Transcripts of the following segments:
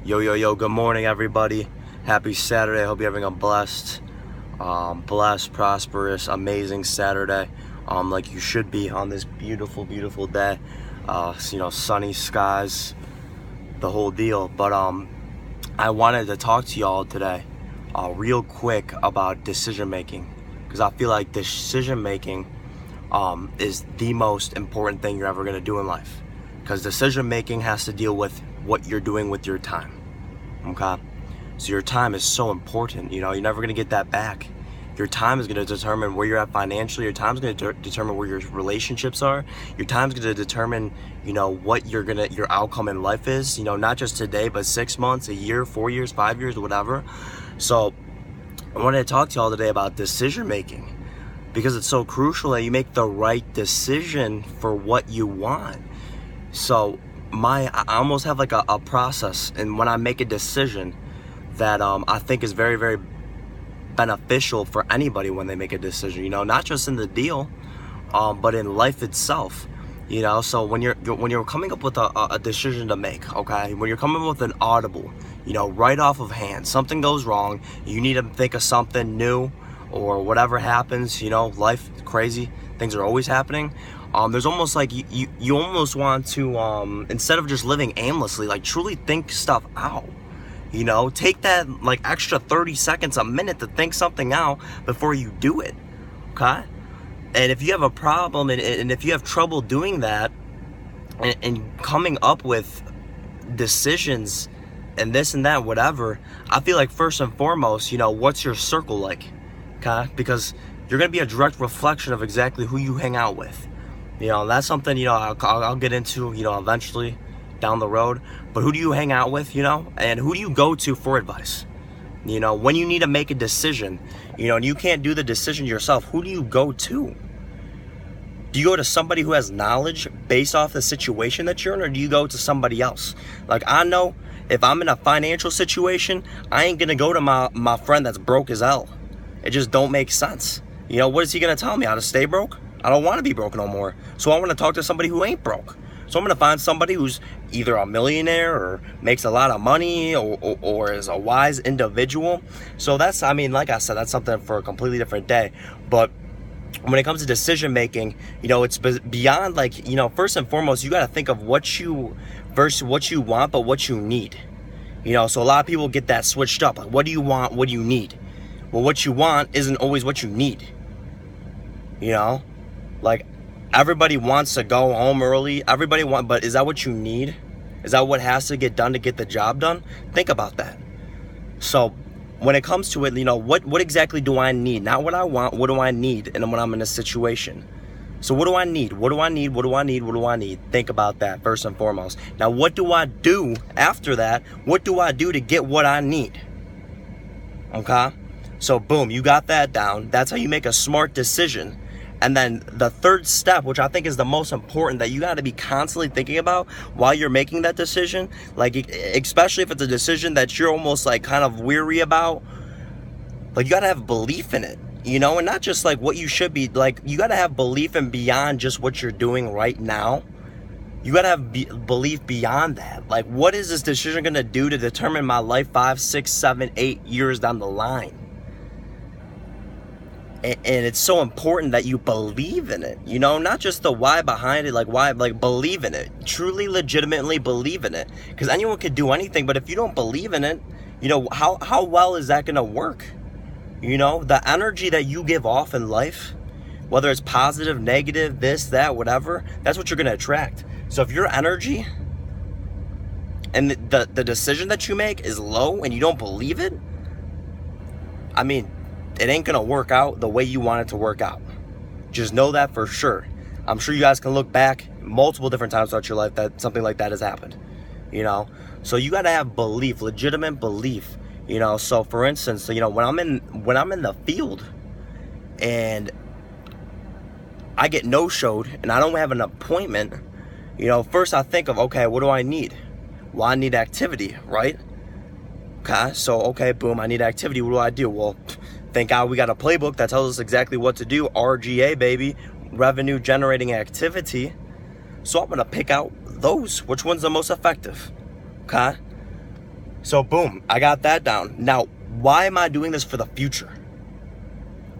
Yo, good morning, everybody. Happy Saturday. I hope you're having a blessed, prosperous, amazing Saturday, like you should be on this beautiful, beautiful day. Sunny skies, the whole deal. But I wanted to talk to y'all today, real quick about decision making, because I feel like decision making is the most important thing you're ever gonna do in life. Because decision making has to deal with what you're doing with your time. Okay? So your time is so important. You're never going to get that back. Your time is going to determine where you're at financially. Your time is going to determine where your relationships are. Your time is going to determine, what your outcome in life is. Not just today, but 6 months, a year, 4 years, 5 years, whatever. So I wanted to talk to y'all today about decision making, because it's so crucial that you make the right decision for what you want. So I almost have like a process, and when I make a decision that I think is very, very beneficial for anybody when they make a decision, not just in the deal, but in life itself. So when you're coming up with a decision to make, okay, when you're coming up with an audible, right off of hand, something goes wrong, you need to think of something new, or whatever happens, life is crazy, things are always happening. There's almost like you almost want to, instead of just living aimlessly, like truly think stuff out. Take that like extra 30 seconds, a minute to think something out before you do it. Okay? And if you have a problem and if you have trouble doing that and coming up with decisions and this and that, whatever, I feel like first and foremost, what's your circle like? Okay? Because you're going to be a direct reflection of exactly who you hang out with. That's something, I'll get into, eventually down the road. But who do you hang out with, and who do you go to for advice? When you need to make a decision, and you can't do the decision yourself, who do you go to? Do you go to somebody who has knowledge based off the situation that you're in, or do you go to somebody else? Like, I know if I'm in a financial situation, I ain't gonna go to my friend that's broke as hell. It just don't make sense. What is he gonna tell me? How to stay broke? I don't want to be broke no more. So I want to talk to somebody who ain't broke. So I'm going to find somebody who's either a millionaire or makes a lot of money or is a wise individual. So that's, like I said, that's something for a completely different day. But when it comes to decision making, it's beyond like, first and foremost, you got to think of what you want, but what you need. So a lot of people get that switched up. Like, what do you want? What do you need? Well, what you want isn't always what you need. Like, everybody wants to go home early. But is that what you need? Is that what has to get done to get the job done? Think about that. So when it comes to it, what exactly do I need? Not what I want, what do I need? And when I'm in a situation. So what do I need? What do I need? What do I need? What do I need? Think about that first and foremost. Now, what do I do after that? What do I do to get what I need? Okay? So boom, you got that down. That's how you make a smart decision. And then the third step, which I think is the most important, that you got to be constantly thinking about while you're making that decision, like especially if it's a decision that you're almost like kind of weary about, like you got to have belief in it, and not just like what you should be, like you got to have belief in beyond just what you're doing right now. You got to have belief beyond that. Like, what is this decision going to do to determine my life 5, 6, 7, 8 years down the line? And it's so important that you believe in it, not just the why behind it, like believe in it, truly, legitimately believe in it, because anyone could do anything, but if you don't believe in it, how well is that going to work? The energy that you give off in life, whether it's positive, negative, this, that, whatever, that's what you're going to attract. So if your energy and the decision that you make is low and you don't believe it, it ain't gonna work out the way you want it to work out. Just know that for sure. I'm sure you guys can look back multiple different times throughout your life that something like that has happened. So you gotta have belief, legitimate belief. So for instance, when I'm in the field and I get no-showed and I don't have an appointment, first I think of, okay, what do I need? Well, I need activity, right? Okay, so boom, I need activity. What do? Well, thank God we got a playbook that tells us exactly what to do. RGA, baby, revenue generating activity. So I'm gonna pick out those. Which one's the most effective? Okay. So boom, I got that down. Now, why am I doing this for the future?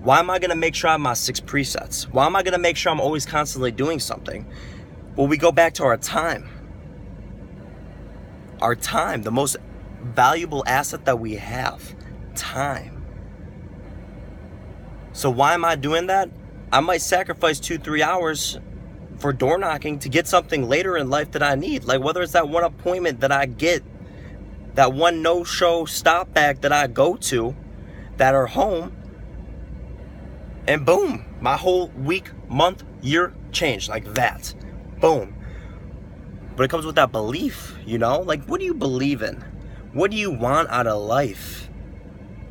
Why am I going to make sure I have my 6 presets? Why am I going to make sure I'm always constantly doing something? Well, we go back to our time. Our time, the most valuable asset that we have, time. So why am I doing that? I might sacrifice 2-3 hours for door knocking to get something later in life that I need. Like whether it's that one appointment that I get, that one no-show stop back that I go to, that are home, and boom, my whole week, month, year changed like that. Boom. But it comes with that belief, you know? Like, what do you believe in? What do you want out of life?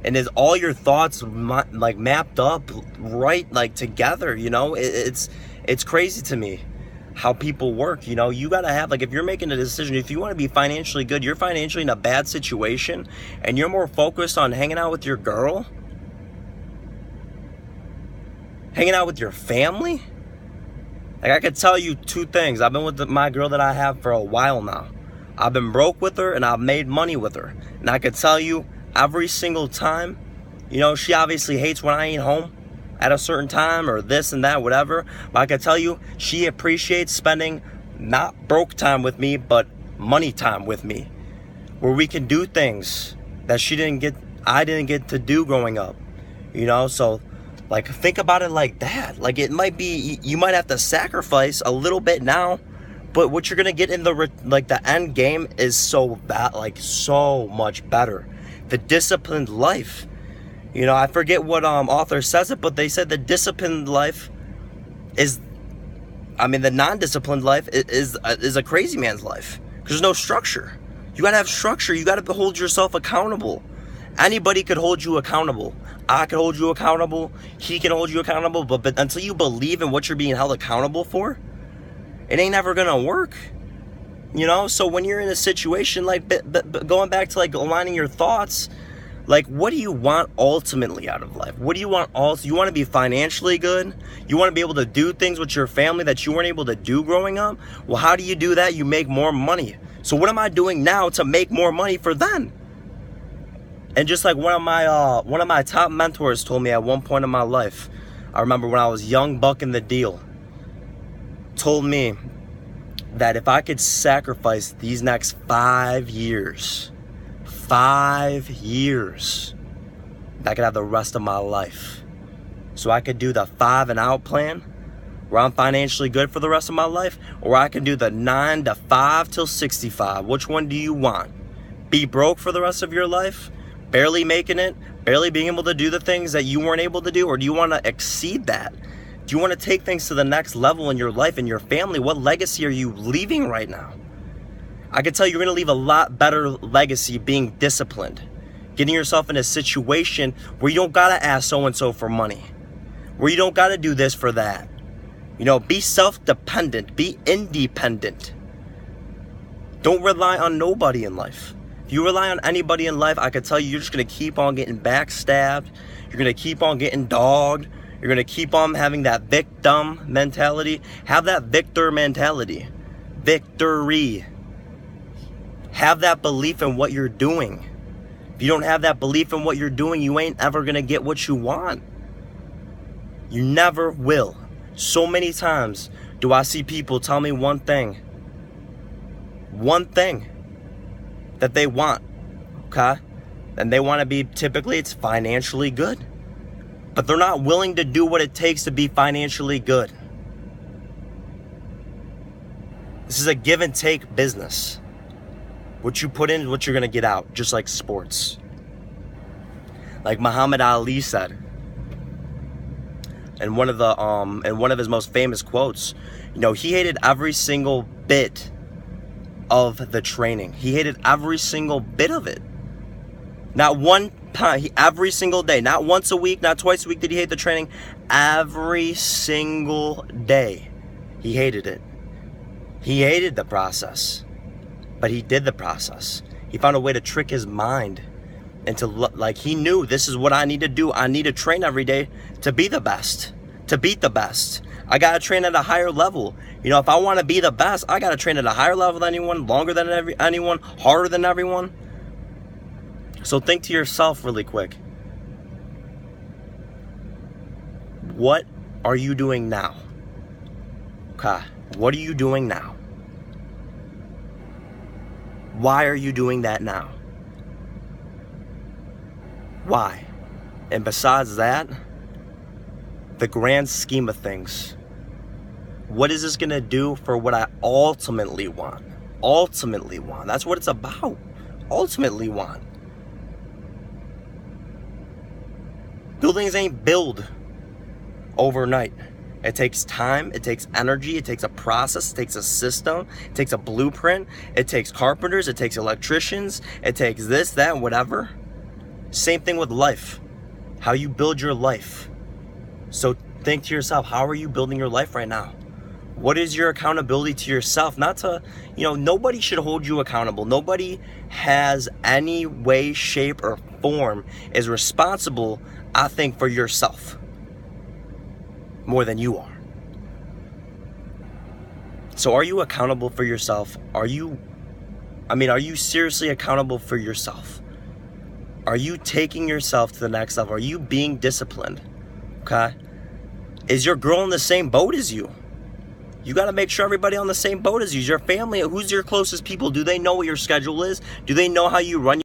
And is all your thoughts like mapped up right, like together, you know? It's crazy to me how people work, you know? You gotta have, like, if you're making a decision, if you want to be financially good, you're financially in a bad situation, and you're more focused on hanging out with your girl, hanging out with your family. Like, I could tell you 2 things. I've been with my girl that I have for a while now. I've been broke with her and I've made money with her. And I could tell you every single time, you know, she obviously hates when I ain't home at a certain time or this and that, whatever. But I could tell you she appreciates spending not broke time with me, but money time with me, where we can do things that I didn't get to do growing up, you know? So, like, think about it like that. Like, it might be, you might have to sacrifice a little bit now, but what you're gonna get in the end game is so much better. The disciplined life. You know, I forget what author says it, but they said the disciplined life is, the non-disciplined life is a crazy man's life. Because there's no structure. You gotta have structure. You gotta hold yourself accountable. Anybody could hold you accountable. I could hold you accountable. He can hold you accountable. But until you believe in what you're being held accountable for, it ain't ever gonna work. You know? So when you're in a situation like, going back to like aligning your thoughts, like, what do you want ultimately out of life? What do you want you want to be financially good? You want to be able to do things with your family that you weren't able to do growing up? Well, how do you do that? You make more money. So what am I doing now to make more money for then? And just like one of my top mentors told me at one point in my life, I remember when I was young buck in the deal, told me that if I could sacrifice these next 5 years, I could have the rest of my life. So I could do the 5 and out plan, where I'm financially good for the rest of my life, or I can do the 9 to 5 till 65. Which one do you want? Be broke for the rest of your life? Barely making it, barely being able to do the things that you weren't able to do? Or do you want to exceed that? Do you want to take things to the next level in your life and your family? What legacy are you leaving right now? I can tell you're going to leave a lot better legacy being disciplined. Getting yourself in a situation where you don't got to ask so-and-so for money. Where you don't got to do this for that. You know, be self-dependent. Be independent. Don't rely on nobody in life. If you rely on anybody in life, I can tell you're just going to keep on getting backstabbed. You're going to keep on getting dogged. You're going to keep on having that victim mentality. Have that victor mentality. Victory. Have that belief in what you're doing. If you don't have that belief in what you're doing, you ain't ever going to get what you want. You never will. So many times do I see people tell me one thing that they want, okay? And they want to be, typically it's financially good. But they're not willing to do what it takes to be financially good. This is a give and take business. What you put in is what you're going to get out, just like sports. Like Muhammad Ali said, and one of his most famous quotes, you know, he hated every single bit of the training. He hated every single bit of it. Not one time, every single day, not once a week, not twice a week did he hate the training. Every single day, he hated it. He hated the process, but he did the process. He found a way to trick his mind into, like, he knew this is what I need to do. I need to train every day to be the best, to beat the best. I got to train at a higher level. You know, if I want to be the best, I got to train at a higher level than anyone, longer than anyone, harder than everyone. So think to yourself really quick. What are you doing now? Okay, what are you doing now? Why are you doing that now? Why? And besides that, the grand scheme of things, what is this gonna do for what I ultimately want? Ultimately want. That's what it's about. Ultimately want. Buildings ain't built overnight. It takes time, it takes energy, it takes a process, it takes a system, it takes a blueprint, it takes carpenters, it takes electricians, it takes this, that, and whatever. Same thing with life. How you build your life. So think to yourself, how are you building your life right now? What is your accountability to yourself? Not to, nobody should hold you accountable. Nobody has any way, shape, or form is responsible, I think, for yourself more than you are. So are you accountable for yourself? Are you seriously accountable for yourself? Are you taking yourself to the next level? Are you being disciplined? Okay? Is your girl in the same boat as you? You got to make sure everybody on the same boat as you. Your family, who's your closest people? Do they know what your schedule is? Do they know how you run